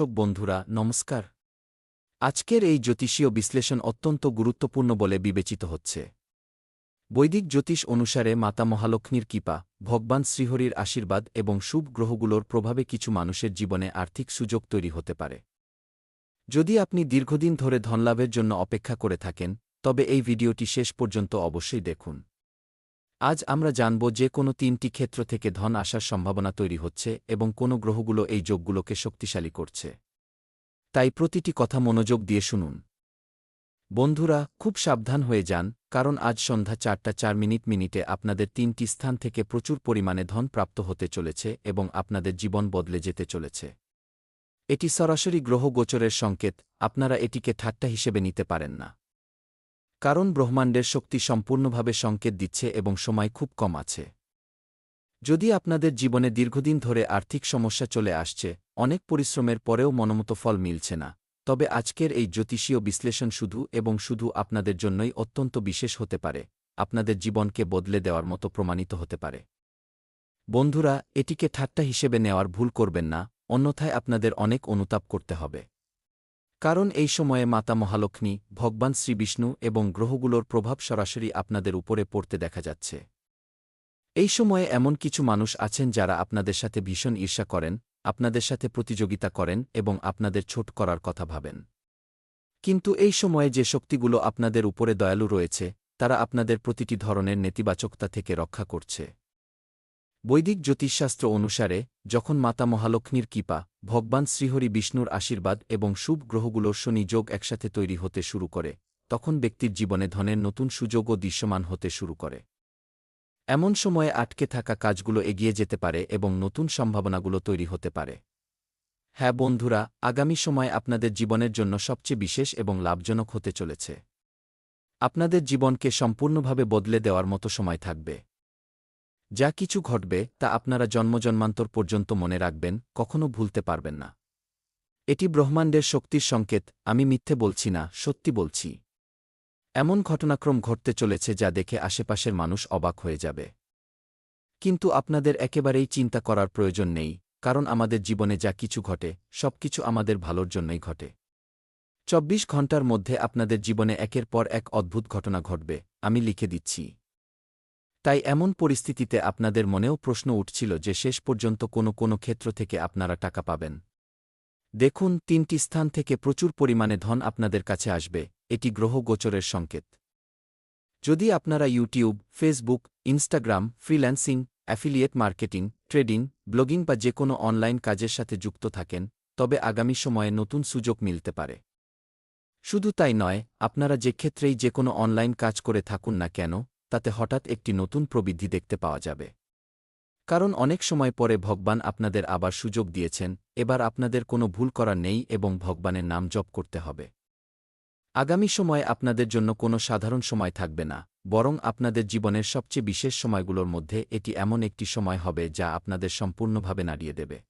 বন্ধুরা নমস্কার। আজকের এই জ্যোতিষীয় বিশ্লেষণ অত্যন্ত গুরুত্বপূর্ণ বলে বিবেচিত হচ্ছে। বৈদিক জ্যোতিষ অনুসারে মাতা মহালক্ষ্মীর কৃপা, ভগবান শ্রীহরির আশীর্বাদ এবং শুভ গ্রহগুলোর প্রভাবে কিছু মানুষের জীবনে আর্থিক সুযোগ তৈরি হতে পারে। যদি আপনি দীর্ঘদিন ধরে ধনলাভের জন্য অপেক্ষা করে থাকেন, তবে এই ভিডিওটি শেষ পর্যন্ত অবশ্যই দেখুন। আজ আমরা জানব যে কোনো তিনটি ক্ষেত্র থেকে ধন আসার সম্ভাবনা তৈরি হচ্ছে এবং কোন গ্রহগুলো এই যোগগুলোকে শক্তিশালী করছে। তাই প্রতিটি কথা মনোযোগ দিয়ে শুনুন। বন্ধুরা, খুব সাবধান হয়ে যান, কারণ আজ সন্ধ্যা 4:04 আপনাদের তিনটি স্থান থেকে প্রচুর পরিমাণে ধন প্রাপ্ত হতে চলেছে এবং আপনাদের জীবন বদলে যেতে চলেছে। এটি সরাসরি গ্রহ গোচরের সংকেত, আপনারা এটিকে ঠাট্টা হিসেবে নিতে পারেন না। কারণ ব্রহ্মাণ্ডের শক্তি সম্পূর্ণভাবে সংকেত দিচ্ছে এবং সময় খুব কম আছে। যদি আপনাদের জীবনে দীর্ঘদিন ধরে আর্থিক সমস্যা চলে আসছে, অনেক পরিশ্রমের পরেও মনোমতো ফল মিলছে না, তবে আজকের এই জ্যোতিষীয় বিশ্লেষণ শুধু এবং শুধু আপনাদের জন্যই অত্যন্ত বিশেষ হতে পারে, আপনাদের জীবনকে বদলে দেওয়ার মতো প্রমাণিত হতে পারে। বন্ধুরা, এটিকে ঠাট্টা হিসেবে নেওয়ার ভুল করবেন না, অন্যথায় আপনাদের অনেক অনুতাপ করতে হবে। কারণ এই সময়ে মাতা মহালক্ষ্মী, ভগবান শ্রীবিষ্ণু এবং গ্রহগুলোর প্রভাব সরাসরি আপনাদের উপরে পড়তে দেখা যাচ্ছে। এই সময়ে এমন কিছু মানুষ আছেন যারা আপনাদের সাথে ভীষণ ঈর্ষা করেন, আপনাদের সাথে প্রতিযোগিতা করেন এবং আপনাদের ছোট করার কথা ভাবেন। কিন্তু এই সময়ে যে শক্তিগুলো আপনাদের উপরে দয়ালু রয়েছে, তারা আপনাদের প্রতিটি ধরনের নেতিবাচকতা থেকে রক্ষা করছে। বৈদিক জ্যোতিষশাস্ত্র অনুসারে, যখন মাতা মহালক্ষ্মীর কৃপা, ভগবান শ্রীহরি বিষ্ণুর আশীর্বাদ এবং শুভ গ্রহগুলোর শনি যোগ একসাথে তৈরি হতে শুরু করে, তখন ব্যক্তির জীবনে ধনের নতুন সুযোগও দৃশ্যমান হতে শুরু করে। এমন সময়ে আটকে থাকা কাজগুলো এগিয়ে যেতে পারে এবং নতুন সম্ভাবনাগুলো তৈরি হতে পারে। হ্যাঁ বন্ধুরা, আগামী সময় আপনাদের জীবনের জন্য সবচেয়ে বিশেষ এবং লাভজনক হতে চলেছে। আপনাদের জীবনকে সম্পূর্ণভাবে বদলে দেওয়ার মতো সময় থাকবে। যা কিছু ঘটবে তা আপনারা জন্মজন্মান্তর পর্যন্ত মনে রাখবেন, কখনো ভুলতে পারবেন না। এটি ব্রহ্মাণ্ডের শক্তির সংকেত, আমি মিথ্যে বলছি না, সত্যি বলছি। এমন ঘটনাক্রম ঘটতে চলেছে যা দেখে আশেপাশের মানুষ অবাক হয়ে যাবে। কিন্তু আপনাদের একেবারেই চিন্তা করার প্রয়োজন নেই, কারণ আমাদের জীবনে যা কিছু ঘটে, সবকিছু আমাদের ভালোর জন্যই ঘটে। 24 ঘণ্টার মধ্যে আপনাদের জীবনে একের পর এক অদ্ভুত ঘটনা ঘটবে, আমি লিখে দিচ্ছি। তাই এমন পরিস্থিতিতে আপনাদের মনেও প্রশ্ন উঠছিল যে শেষ পর্যন্ত কোনো ক্ষেত্র থেকে আপনারা টাকা পাবেন। দেখুন, তিনটি স্থান থেকে প্রচুর পরিমাণে ধন আপনাদের কাছে আসবে, এটি গ্রহ গোচরের সংকেত। যদি আপনারা YouTube, Facebook, Instagram, freelancing, affiliate marketing, trading, blogging বা যে কোনো অনলাইন কাজের সাথে যুক্ত থাকেন, তবে আগামী সময়ে নতুন সুযোগ মিলতে পারে। শুধু তাই নয়, আপনারা যে ক্ষেত্রেই যে কোনো অনলাইন কাজ করে থাকুন না কেন, তাতে হঠাৎ একটি নতুন প্রবৃদ্ধি দেখতে পাওয়া যাবে। কারণ অনেক সময় পরে ভগবান আপনাদের আবার সুযোগ দিয়েছেন, এবার আপনাদের কোনো ভুল করার নেই এবং ভগবানের নাম জপ করতে হবে। আগামী সময় আপনাদের জন্য কোনো সাধারণ সময় থাকবে না, বরং আপনাদের জীবনের সবচেয়ে বিশেষ সময়গুলোর মধ্যে এটি এমন একটি সময় হবে যা আপনাদের সম্পূর্ণভাবে নাড়িয়ে দেবে।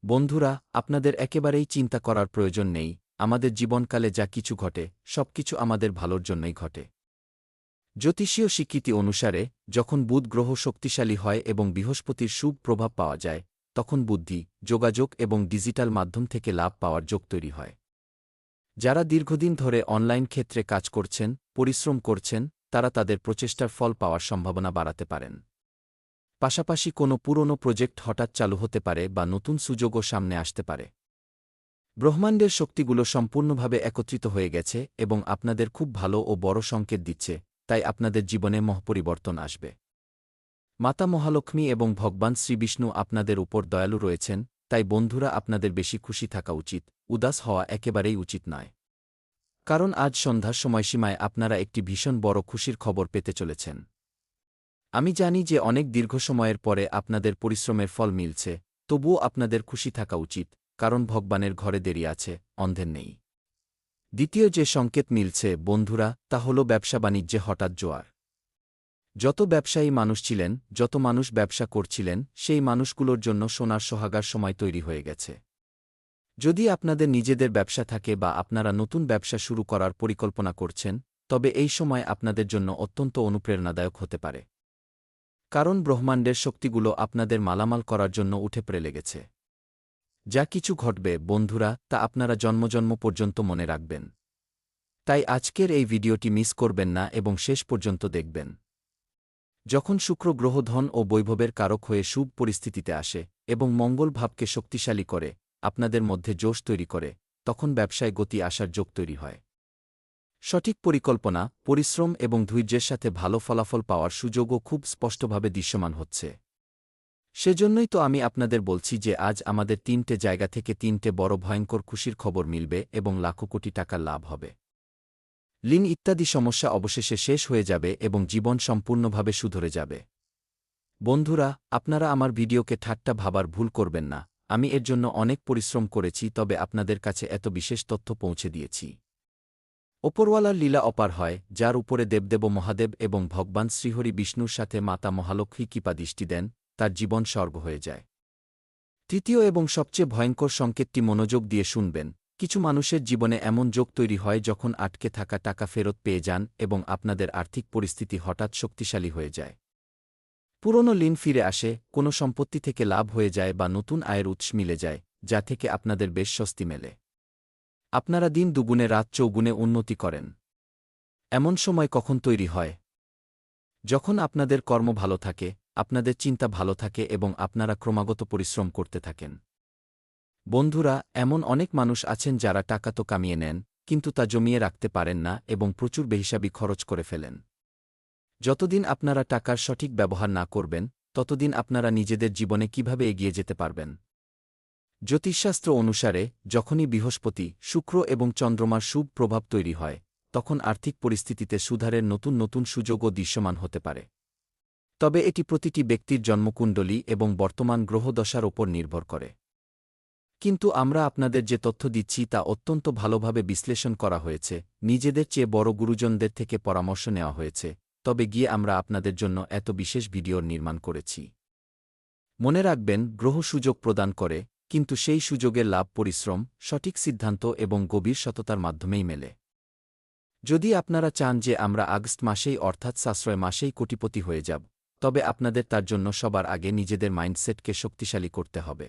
বন্ধুরা, আপনাদের একেবারেই চিন্তা করার প্রয়োজন নেই, আমাদের জীবনকালে যা কিছু ঘটে, সবকিছু আমাদের ভালোর জন্যই ঘটে। জ্যোতিষীয় স্বীকৃতি অনুসারে, যখন বুধ গ্রহ শক্তিশালী হয় এবং বৃহস্পতির শুভ প্রভাব পাওয়া যায়, তখন বুদ্ধি, যোগাযোগ এবং ডিজিটাল মাধ্যম থেকে লাভ পাওয়ার যোগ তৈরি হয়। যারা দীর্ঘদিন ধরে অনলাইন ক্ষেত্রে কাজ করছেন, পরিশ্রম করছেন, তারা তাদের প্রচেষ্টার ফল পাওয়ার সম্ভাবনা বাড়াতে পারেন। পাশাপাশি কোনো পুরনো প্রজেক্ট হঠাৎ চালু হতে পারে বা নতুন সুযোগও সামনে আসতে পারে। ব্রহ্মাণ্ডের শক্তিগুলো সম্পূর্ণভাবে একত্রিত হয়ে গেছে এবং আপনাদের খুব ভালো ও বড় সংকেত দিচ্ছে, তাই আপনাদের জীবনে মহাপরিবর্তন আসবে। মাতা মহালক্ষ্মী এবং ভগবান শ্রীবিষ্ণু আপনাদের উপর দয়ালু রয়েছেন, তাই বন্ধুরা আপনাদের বেশি খুশি থাকা উচিত, উদাস হওয়া একেবারেই উচিত নয়। কারণ আজ সন্ধ্যার সময়সীমায় আপনারা একটি ভীষণ বড় খুশির খবর পেতে চলেছেন। আমি জানি যে অনেক দীর্ঘ সময়ের পরে আপনাদের পরিশ্রমের ফল মিলছে, তবুও আপনাদের খুশি থাকা উচিত, কারণ ভগবানের ঘরে দেরি আছে, অন্ধের নেই। দ্বিতীয় যে সংকেত মিলছে বন্ধুরা, তা হল ব্যবসা-বাণিজ্যে হঠাৎ জোয়ার। যত ব্যবসায়ী মানুষ ছিলেন, যত মানুষ ব্যবসা করছিলেন, সেই মানুষগুলোর জন্য সোনার সোহাগার সময় তৈরি হয়ে গেছে। যদি আপনাদের নিজেদের ব্যবসা থাকে বা আপনারা নতুন ব্যবসা শুরু করার পরিকল্পনা করছেন, তবে এই সময় আপনাদের জন্য অত্যন্ত অনুপ্রেরণাদায়ক হতে পারে। কারণ ব্রহ্মাণ্ডের শক্তিগুলো আপনাদের মালামাল করার জন্য উঠে পড়ে লেগেছে। যা কিছু ঘটবে বন্ধুরা তা আপনারা জন্ম পর্যন্ত মনে রাখবেন। তাই আজকের এই ভিডিওটি মিস করবেন না এবং শেষ পর্যন্ত দেখবেন। যখন শুক্র গ্রহ ধন ও বৈভবের কারক হয়ে শুভ পরিস্থিতিতে আসে এবং মঙ্গল ভাবকে শক্তিশালী করে, আপনাদের মধ্যে জোশ তৈরি করে, তখন ব্যবসায় গতি আসার যোগ তৈরি হয়। সঠিক পরিকল্পনা, পরিশ্রম এবং ধৈর্যের সাথে ভালো ফলাফল পাওয়ার সুযোগও খুব স্পষ্টভাবে দৃশ্যমান হচ্ছে। সেজন্যই তো আমি আপনাদের বলছি যে আজ আমাদের 3টে জায়গা থেকে 3টে বড় ভয়ঙ্কর খুশির খবর মিলবে এবং লাখো কোটি টাকার লাভ হবে। ঋণ ইত্যাদি সমস্যা অবশেষে শেষ হয়ে যাবে এবং জীবন সম্পূর্ণভাবে সুধরে যাবে। বন্ধুরা, আপনারা আমার ভিডিওকে ঠাট্টা ভাবার ভুল করবেন না। আমি এর জন্য অনেক পরিশ্রম করেছি, তবে আপনাদের কাছে এত বিশেষ তথ্য পৌঁছে দিয়েছি। ওপরওয়ালার লীলা অপার হয়, যার উপরে দেবদেব মহাদেব এবং ভগবান শ্রীহরি বিষ্ণুর সাথে মাতা মহালক্ষ্মী কৃপা দৃষ্টি দেন, তার জীবন স্বর্গ হয়ে যায়। তৃতীয় এবং সবচেয়ে ভয়ঙ্কর সংকেতটি মনোযোগ দিয়ে শুনবেন। কিছু মানুষের জীবনে এমন যোগ তৈরি হয় যখন আটকে থাকা টাকা ফেরত পেয়ে যান এবং আপনাদের আর্থিক পরিস্থিতি হঠাৎ শক্তিশালী হয়ে যায়। পুরনো ঋণ ফিরে আসে, কোনো সম্পত্তি থেকে লাভ হয়ে যায় বা নতুন আয়ের উৎস মিলে যায়, যা থেকে আপনাদের বেশ স্বস্তি মেলে। আপনারা দিন দুগুণে রাত চৌগুণে উন্নতি করেন। এমন সময় কখন তৈরি হয়? যখন আপনাদের কর্ম ভালো থাকে, আপনাদের চিন্তা ভালো থাকে এবং আপনারা ক্রমাগত পরিশ্রম করতে থাকেন। বন্ধুরা, এমন অনেক মানুষ আছেন যারা টাকা তো কামিয়ে নেন, কিন্তু তা জমিয়ে রাখতে পারেন না এবং প্রচুর বেহিসাবি খরচ করে ফেলেন। যতদিন আপনারা টাকার সঠিক ব্যবহার না করবেন, ততদিন আপনারা নিজেদের জীবনে কিভাবে এগিয়ে যেতে পারবেন? জ্যোতিষশাস্ত্র অনুসারে যখনই বৃহস্পতি, শুক্র এবং চন্দ্রমার শুভ প্রভাব তৈরি হয়, তখন আর্থিক পরিস্থিতিতে সুধারের নতুন সুযোগও দৃশ্যমান হতে পারে। তবে এটি প্রতিটি ব্যক্তির জন্মকুণ্ডলী এবং বর্তমান গ্রহদশার ওপর নির্ভর করে। কিন্তু আমরা আপনাদের যে তথ্য দিচ্ছি তা অত্যন্ত ভালোভাবে বিশ্লেষণ করা হয়েছে, নিজেদের চেয়ে বড় গুরুজনদের থেকে পরামর্শ নেওয়া হয়েছে, তবে গিয়ে আমরা আপনাদের জন্য এত বিশেষ ভিডিওর নির্মাণ করেছি। মনে রাখবেন, গ্রহ সুযোগ প্রদান করে, কিন্তু সেই সুযোগের লাভ পরিশ্রম, সঠিক সিদ্ধান্ত এবং গভীর সততার মাধ্যমেই মেলে। যদি আপনারা চান যে আমরা আগস্ট মাসেই অর্থাৎ সাশ্রয় মাসেই কোটিপতি হয়ে যাব, তবে আপনাদের তার জন্য সবার আগে নিজেদের মাইন্ডসেটকে শক্তিশালী করতে হবে।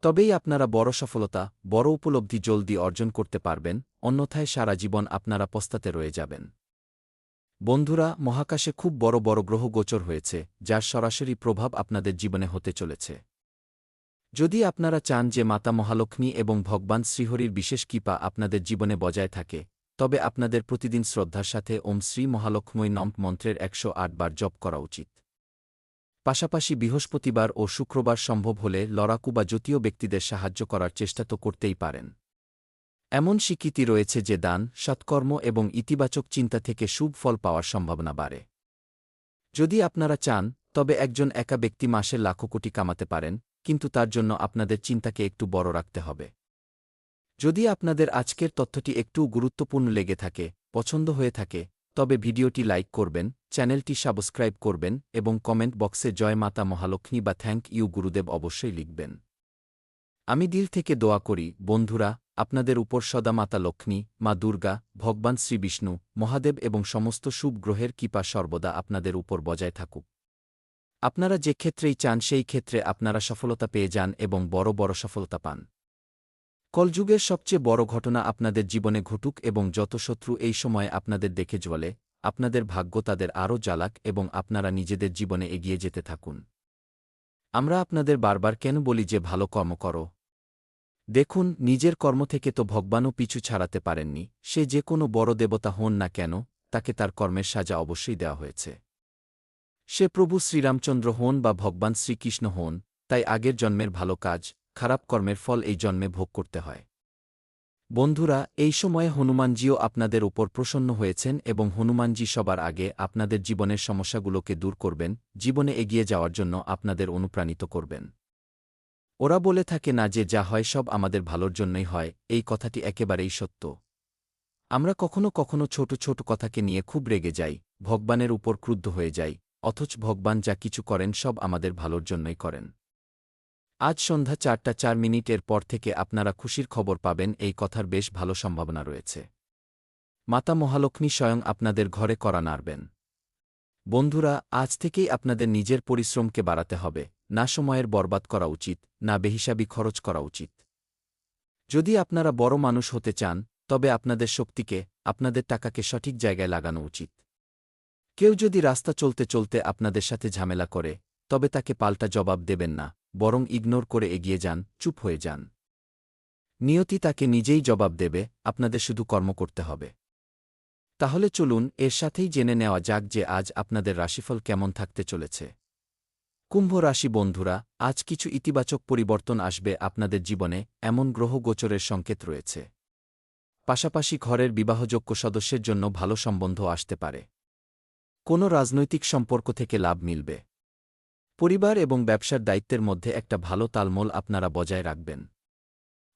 তবেই আপনারা বড় সফলতা, বড় উপলব্ধি জলদি অর্জন করতে পারবেন, অন্যথায় সারা জীবন আপনারা পস্তাতে রয়ে যাবেন। বন্ধুরা, মহাকাশে খুব বড় গ্রহ গোচর হয়েছে, যার সরাসরি প্রভাব আপনাদের জীবনে হতে চলেছে। যদি আপনারা চান যে মাতা মহালক্ষ্মী এবং ভগবান শ্রীহরির বিশেষ কৃপা আপনাদের জীবনে বজায় থাকে, তবে আপনাদের প্রতিদিন শ্রদ্ধার সাথে ওম শ্রী মহালক্ষ্মী নম মন্ত্রের 108 বার জপ করা উচিত। পাশাপাশি বৃহস্পতিবার ও শুক্রবার সম্ভব হলে লড়াকু বা জ্যোতীয় ব্যক্তিদের সাহায্য করার চেষ্টা তো করতেই পারেন। এমন স্বীকৃতি রয়েছে যে দান, সৎকর্ম এবং ইতিবাচক চিন্তা থেকে শুভ ফল পাওয়ার সম্ভাবনা বাড়ে। যদি আপনারা চান, তবে একজন একা ব্যক্তি মাসে লাখো কোটি কামাতে পারেন, কিন্তু তার জন্য আপনাদের চিন্তাকে একটু বড় রাখতে হবে। যদি আপনাদের আজকের তথ্যটি একটু গুরুত্বপূর্ণ লেগে থাকে, পছন্দ হয়ে থাকে, তবে ভিডিওটি লাইক করবেন, চ্যানেলটি সাবস্ক্রাইব করবেন এবং কমেন্ট বক্সে জয় মাতা মহালক্ষ্মী বা থ্যাংক ইউ গুরুদেব অবশ্যই লিখবেন। আমি দিল থেকে দোয়া করি, বন্ধুরা, আপনাদের উপর সদা মাতা লক্ষ্মী, মা দুর্গা, ভগবান শ্রীবিষ্ণু, মহাদেব এবং সমস্ত শুভ গ্রহের কৃপা সর্বদা আপনাদের উপর বজায় থাকুক। আপনারা যে ক্ষেত্রেই চান সেই ক্ষেত্রে আপনারা সফলতা পেয়ে যান এবং বড় সফলতা পান। কলযুগের সবচেয়ে বড় ঘটনা আপনাদের জীবনে ঘটুক এবং যত শত্রু এই সময়ে আপনাদের দেখে জ্বলে, আপনাদের ভাগ্য তাদের আরও জ্বালাক এবং আপনারা নিজেদের জীবনে এগিয়ে যেতে থাকুন। আমরা আপনাদের বারবার কেন বলি যে ভালো কর্ম করো? দেখুন, নিজের কর্ম থেকে তো ভগবানও পিছু ছাড়াতে পারেননি, সে যে কোনো বড় দেবতা হন না কেন, তাকে তার কর্মের সাজা অবশ্যই দেওয়া হয়েছে। সে প্রভু শ্রীরামচন্দ্র হন বা ভগবান শ্রীকৃষ্ণ হন, তাই আগের জন্মের ভালো কাজ, খারাপ কর্মের ফল এই জন্মে ভোগ করতে হয়। বন্ধুরা, এই সময়ে হনুমানজিও আপনাদের উপর প্রসন্ন হয়েছেন এবং হনুমানজি সবার আগে আপনাদের জীবনের সমস্যাগুলোকে দূর করবেন, জীবনে এগিয়ে যাওয়ার জন্য আপনাদের অনুপ্রাণিত করবেন। ওরা বলে থাকে না যে যা হয় সব আমাদের ভালোর জন্যই হয়, এই কথাটি একেবারেই সত্য। আমরা কখনো ছোট কথাকে নিয়ে খুব রেগে যাই, ভগবানের উপর ক্রুদ্ধ হয়ে যাই, অথচ ভগবান যা কিছু করেন সব আমাদের ভালোর জন্যই করেন। আজ সন্ধ্যা 4:04 পর থেকে আপনারা খুশির খবর পাবেন, এই কথার বেশ ভালো সম্ভাবনা রয়েছে। মাতা মহালক্ষ্মী স্বয়ং আপনাদের ঘরে কড়া নাড়বেন। বন্ধুরা, আজ থেকেই আপনাদের নিজের পরিশ্রমকে বাড়াতে হবে, না সময়ের বরবাদ করা উচিত, না বেহিসাবি খরচ করা উচিত। যদি আপনারা বড় মানুষ হতে চান, তবে আপনাদের শক্তিকে, আপনাদের টাকাকে সঠিক জায়গায় লাগানো উচিত। কেউ যদি রাস্তা চলতে চলতে আপনাদের সাথে ঝামেলা করে, তবে তাকে পাল্টা জবাব দেবেন না, বরং ইগনোর করে এগিয়ে যান, চুপ হয়ে যান। নিয়তি তাকে নিজেই জবাব দেবে, আপনাদের শুধু কর্ম করতে হবে। তাহলে চলুন এর সাথেই জেনে নেওয়া যাক যে আজ আপনাদের রাশিফল কেমন থাকতে চলেছে। কুম্ভ রাশি বন্ধুরা, আজ কিছু ইতিবাচক পরিবর্তন আসবে আপনাদের জীবনে, এমন গ্রহ গোচরের সংকেত রয়েছে। পাশাপাশি ঘরের বিবাহযোগ্য সদস্যের জন্য ভালো সম্বন্ধ আসতে পারে। কোনো রাজনৈতিক সম্পর্ক থেকে লাভ মিলবে। পরিবার এবং ব্যবসার দায়িত্বের মধ্যে একটা ভালো তালমোল আপনারা বজায় রাখবেন।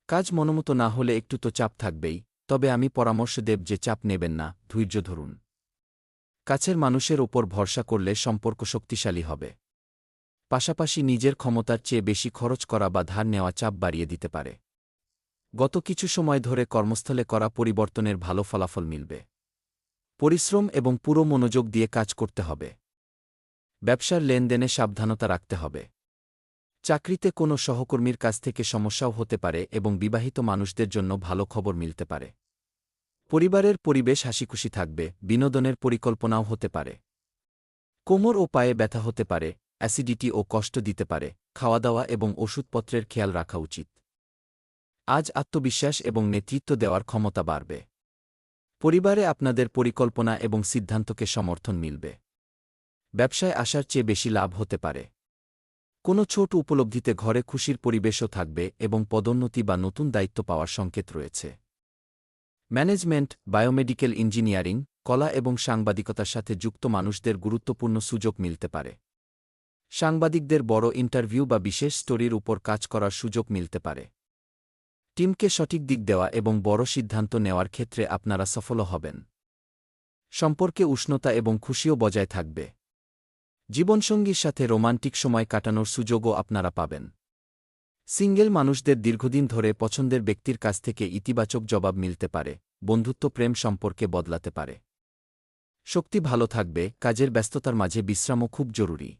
কাজ মনোমতো না হলে একটু তো চাপ থাকবেই, তবে আমি পরামর্শ দেব যে চাপ নেবেন না, ধৈর্য ধরুন। কাছের মানুষের ওপর ভরসা করলে সম্পর্ক শক্তিশালী হবে। পাশাপাশি নিজের ক্ষমতার চেয়ে বেশি খরচ করা বা ধার নেওয়া চাপ বাড়িয়ে দিতে পারে। গত কিছু সময় ধরে কর্মস্থলে করা পরিবর্তনের ভালো ফলাফল মিলবে। পরিশ্রম এবং পুরো মনোযোগ দিয়ে কাজ করতে হবে। ব্যবসার লেনদেনে সাবধানতা রাখতে হবে। চাকরিতে কোনো সহকর্মীর কাছ থেকে সমস্যাও হতে পারে এবং বিবাহিত মানুষদের জন্য ভালো খবর মিলতে পারে। পরিবারের পরিবেশ হাসিখুশি থাকবে, বিনোদনের পরিকল্পনাও হতে পারে। কোমর ও পায়ে ব্যথা হতে পারে, অ্যাসিডিটি ও কষ্ট দিতে পারে, খাওয়া-দাওয়া এবং ওষুধপত্রের খেয়াল রাখা উচিত। আজ আত্মবিশ্বাস এবং নেতৃত্ব দেওয়ার ক্ষমতা বাড়বে। পরিবারে আপনাদের পরিকল্পনা এবং সিদ্ধান্তকে সমর্থন মিলবে। ব্যবসায় আসার চেয়ে বেশি লাভ হতে পারে। কোনো ছোট উপলব্ধিতে ঘরে খুশির পরিবেশও থাকবে এবং পদোন্নতি বা নতুন দায়িত্ব পাওয়ার সংকেত রয়েছে। ম্যানেজমেন্ট, বায়োমেডিকেল ইঞ্জিনিয়ারিং, কলা এবং সাংবাদিকতার সাথে যুক্ত মানুষদের গুরুত্বপূর্ণ সুযোগ মিলতে পারে। সাংবাদিকদের বড় ইন্টারভিউ বা বিশেষ স্টোরির উপর কাজ করার সুযোগ মিলতে পারে। টিমকে সঠিক দিক দেওয়া এবং বড় সিদ্ধান্ত নেওয়ার ক্ষেত্রে আপনারা সফল হবেন। সম্পর্কে উষ্ণতা এবং খুশিও বজায় থাকবে। জীবনসঙ্গীর সাথে রোমান্টিক সময় কাটানোর সুযোগও আপনারা পাবেন। সিঙ্গেল মানুষদের দীর্ঘদিন ধরে পছন্দের ব্যক্তির কাছ থেকে ইতিবাচক জবাব মিলতে পারে, বন্ধুত্ব প্রেম সম্পর্কে বদলাতে পারে। শক্তি ভালো থাকবে, কাজের ব্যস্ততার মাঝে বিশ্রামও খুব জরুরি।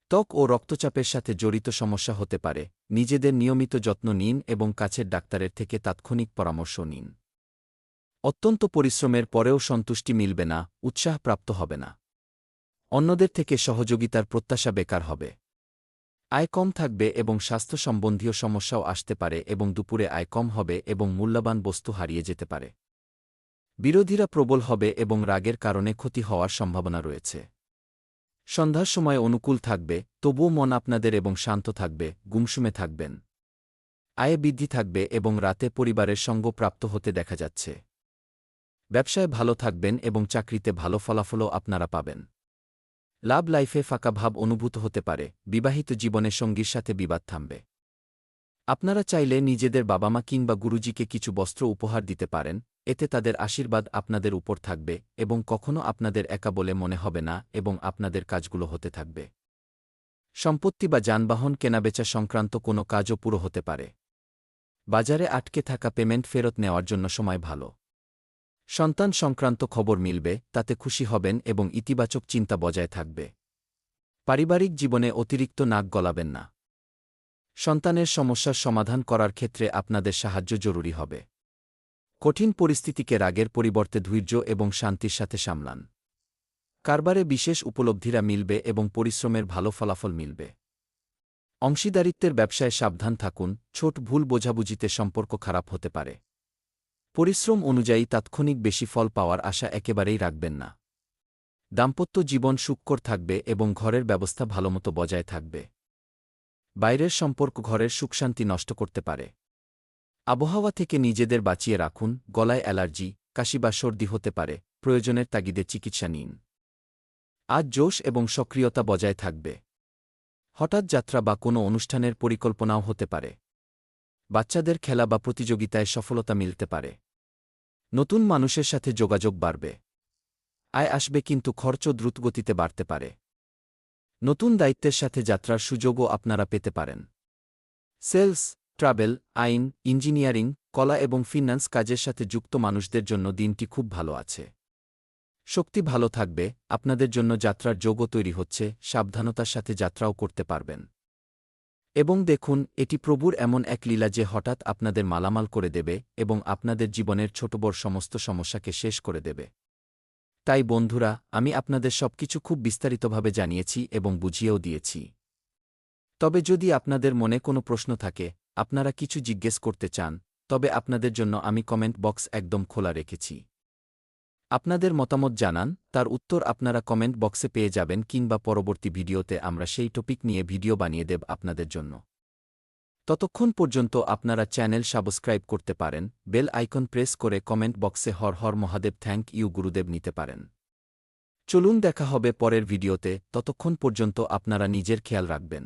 ত্বক ও রক্তচাপের সাথে জড়িত সমস্যা হতে পারে, নিজেদের নিয়মিত যত্ন নিন এবং কাছের ডাক্তারের থেকে তাৎক্ষণিক পরামর্শ নিন। অত্যন্ত পরিশ্রমের পরেও সন্তুষ্টি মিলবে না, উৎসাহ প্রাপ্ত হবে না। অন্যদের থেকে সহযোগিতার প্রত্যাশা বেকার হবে। আয় কম থাকবে এবং স্বাস্থ্য সম্বন্ধীয় সমস্যাও আসতে পারে এবং দুপুরে আয় কম হবে এবং মূল্যবান বস্তু হারিয়ে যেতে পারে। বিরোধীরা প্রবল হবে এবং রাগের কারণে ক্ষতি হওয়ার সম্ভাবনা রয়েছে। সন্ধ্যার সময় অনুকূল থাকবে, তবুও মন আপনাদের এবং শান্ত থাকবে, গুমসুমে থাকবেন। আয়ে বৃদ্ধি থাকবে এবং রাতে পরিবারের সঙ্গ প্রাপ্ত হতে দেখা যাচ্ছে। ব্যবসায় ভালো থাকবেন এবং চাকরিতে ভালো ফলাফলও আপনারা পাবেন। লাভ লাইফে ফাঁকা ভাব অনুভূত হতে পারে, বিবাহিত জীবনে সঙ্গীর সাথে বিবাদ থামবে। আপনারা চাইলে নিজেদের বাবা-মা কিংবা গুরুজিকে কিছু বস্ত্র উপহার দিতে পারেন, এতে তাদের আশীর্বাদ আপনাদের উপর থাকবে এবং কখনো আপনাদের একা বলে মনে হবে না এবং আপনাদের কাজগুলো হতে থাকবে। সম্পত্তি বা যানবাহন কেনাবেচা সংক্রান্ত কোনো কাজও পুরো হতে পারে। বাজারে আটকে থাকা পেমেন্ট ফেরত নেওয়ার জন্য সময় ভালো। সন্তান সংক্রান্ত খবর মিলবে, তাতে খুশি হবেন এবং ইতিবাচক চিন্তা বজায় থাকবে। পারিবারিক জীবনে অতিরিক্ত নাক গলাবেন না। সন্তানের সমস্যার সমাধান করার ক্ষেত্রে আপনাদের সাহায্য জরুরি হবে। কঠিন পরিস্থিতিকে রাগের পরিবর্তে ধৈর্য এবং শান্তির সাথে সামলান। কারবারে বিশেষ উপলব্ধিরা মিলবে এবং পরিশ্রমের ভালো ফলাফল মিলবে। অংশীদারিত্বের ব্যবসায় সাবধান থাকুন, ছোট ভুল বোঝাবুঝিতে সম্পর্ক খারাপ হতে পারে। পরিশ্রম অনুযায়ী তাৎক্ষণিক বেশি ফল পাওয়ার আশা একেবারেই রাখবেন না। দাম্পত্য জীবন সুখকর থাকবে এবং ঘরের ব্যবস্থা ভালোমতো বজায় থাকবে। বাইরের সম্পর্ক ঘরের সুখশান্তি নষ্ট করতে পারে। আবহাওয়া থেকে নিজেদের বাঁচিয়ে রাখুন, গলায় অ্যালার্জি, কাশি বা সর্দি হতে পারে, প্রয়োজনের তাগিদে চিকিৎসা নিন। আজ জোশ এবং সক্রিয়তা বজায় থাকবে। হঠাৎ যাত্রা বা কোনো অনুষ্ঠানের পরিকল্পনাও হতে পারে। বাচ্চাদের খেলা বা প্রতিযোগিতায় সফলতা মিলতে পারে। নতুন মানুষের সাথে যোগাযোগ বাড়বে। আয় আসবে কিন্তু খরচও দ্রুতগতিতে বাড়তে পারে। নতুন দায়িত্বের সাথে যাত্রার সুযোগও আপনারা পেতে পারেন। সেলস, ট্রাভেল, আইন, ইঞ্জিনিয়ারিং, কলা এবং ফিন্যান্স কাজের সাথে যুক্ত মানুষদের জন্য দিনটি খুব ভালো আছে। শক্তি ভালো থাকবে, আপনাদের জন্য যাত্রার যোগও তৈরি হচ্ছে, সাবধানতার সাথে যাত্রাও করতে পারবেন। এবং দেখুন, এটি প্রভুর এমন এক লীলা যে হঠাৎ আপনাদের মালামাল করে দেবে এবং আপনাদের জীবনের ছোটবড় সমস্ত সমস্যাকে শেষ করে দেবে। তাই বন্ধুরা, আমি আপনাদের সবকিছু খুব বিস্তারিতভাবে জানিয়েছি এবং বুঝিয়েও দিয়েছি। তবে যদি আপনাদের মনে কোনো প্রশ্ন থাকে, আপনারা কিছু জিজ্ঞেস করতে চান, তবে আপনাদের জন্য আমি কমেন্ট বক্স একদম খোলা রেখেছি। আপনাদের মতামত জানান, তার উত্তর আপনারা কমেন্ট বক্সে পেয়ে যাবেন কিংবা পরবর্তী ভিডিওতে আমরা সেই টপিক নিয়ে ভিডিও বানিয়ে দেব আপনাদের জন্য। ততক্ষণ পর্যন্ত আপনারা চ্যানেল সাবস্ক্রাইব করতে পারেন, বেল আইকন প্রেস করে কমেন্ট বক্সে হর হর মহাদেব থ্যাংক ইউ গুরুদেব নিতে পারেন। চলুন দেখা হবে পরের ভিডিওতে, ততক্ষণ পর্যন্ত আপনারা নিজের খেয়াল রাখবেন।